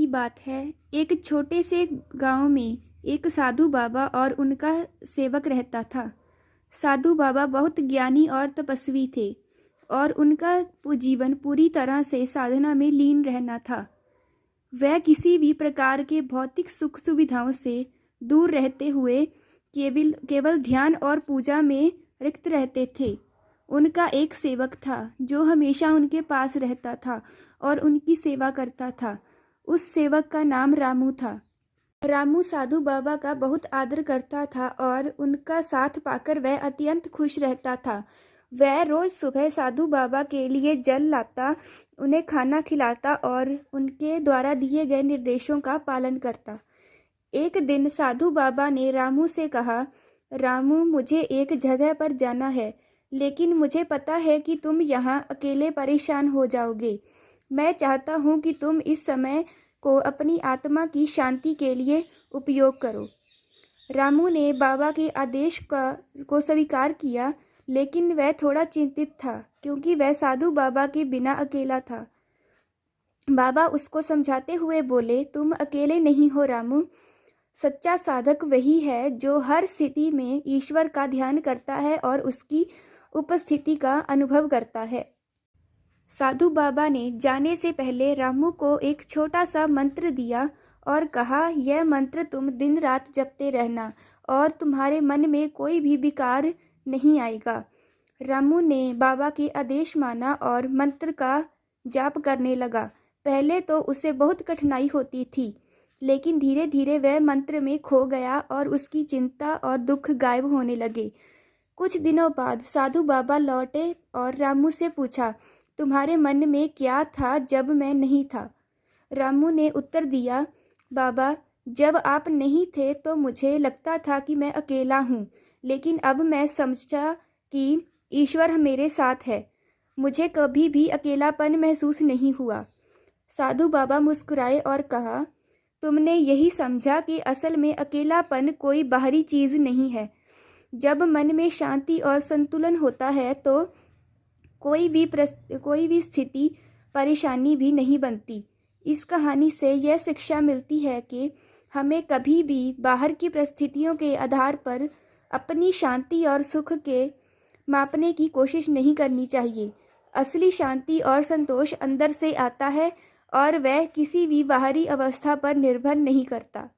बात है। एक छोटे से गांव में एक साधु बाबा और उनका सेवक रहता था। साधु बाबा बहुत ज्ञानी और तपस्वी थे और उनका जीवन पूरी तरह से साधना में लीन रहना था। वह किसी भी प्रकार के भौतिक सुख सुविधाओं से दूर रहते हुए केवल ध्यान और पूजा में रिक्त रहते थे। उनका एक सेवक था जो हमेशा उनके पास रहता था और उनकी सेवा करता था। उस सेवक का नाम रामू था। रामू साधु बाबा का बहुत आदर करता था और उनका साथ पाकर वह अत्यंत खुश रहता था। वह रोज सुबह साधु बाबा के लिए जल लाता, उन्हें खाना खिलाता और उनके द्वारा दिए गए निर्देशों का पालन करता। एक दिन साधु बाबा ने रामू से कहा, रामू, मुझे एक जगह पर जाना है, लेकिन मुझे पता है कि तुम यहाँ अकेले परेशान हो जाओगे। मैं चाहता हूँ कि तुम इस समय को अपनी आत्मा की शांति के लिए उपयोग करो। रामू ने बाबा के आदेश को स्वीकार किया, लेकिन वह थोड़ा चिंतित था क्योंकि वह साधु बाबा के बिना अकेला था। बाबा उसको समझाते हुए बोले, तुम अकेले नहीं हो रामू। सच्चा साधक वही है जो हर स्थिति में ईश्वर का ध्यान करता है और उसकी उपस्थिति का अनुभव करता है। साधु बाबा ने जाने से पहले रामू को एक छोटा सा मंत्र दिया और कहा, यह मंत्र तुम दिन रात जपते रहना और तुम्हारे मन में कोई भी विकार नहीं आएगा। रामू ने बाबा के आदेश माना और मंत्र का जाप करने लगा। पहले तो उसे बहुत कठिनाई होती थी, लेकिन धीरे धीरे वह मंत्र में खो गया और उसकी चिंता और दुख गायब होने लगे। कुछ दिनों बाद साधु बाबा लौटे और रामू से पूछा, तुम्हारे मन में क्या था जब मैं नहीं था? रामू ने उत्तर दिया, बाबा, जब आप नहीं थे तो मुझे लगता था कि मैं अकेला हूँ, लेकिन अब मैं समझा कि ईश्वर मेरे साथ है। मुझे कभी भी अकेलापन महसूस नहीं हुआ। साधु बाबा मुस्कुराए और कहा, तुमने यही समझा कि असल में अकेलापन कोई बाहरी चीज़ नहीं है। जब मन में शांति और संतुलन होता है तो कोई भी स्थिति परेशानी भी नहीं बनती। इस कहानी से यह शिक्षा मिलती है कि हमें कभी भी बाहर की परिस्थितियों के आधार पर अपनी शांति और सुख के मापने की कोशिश नहीं करनी चाहिए। असली शांति और संतोष अंदर से आता है और वह किसी भी बाहरी अवस्था पर निर्भर नहीं करता।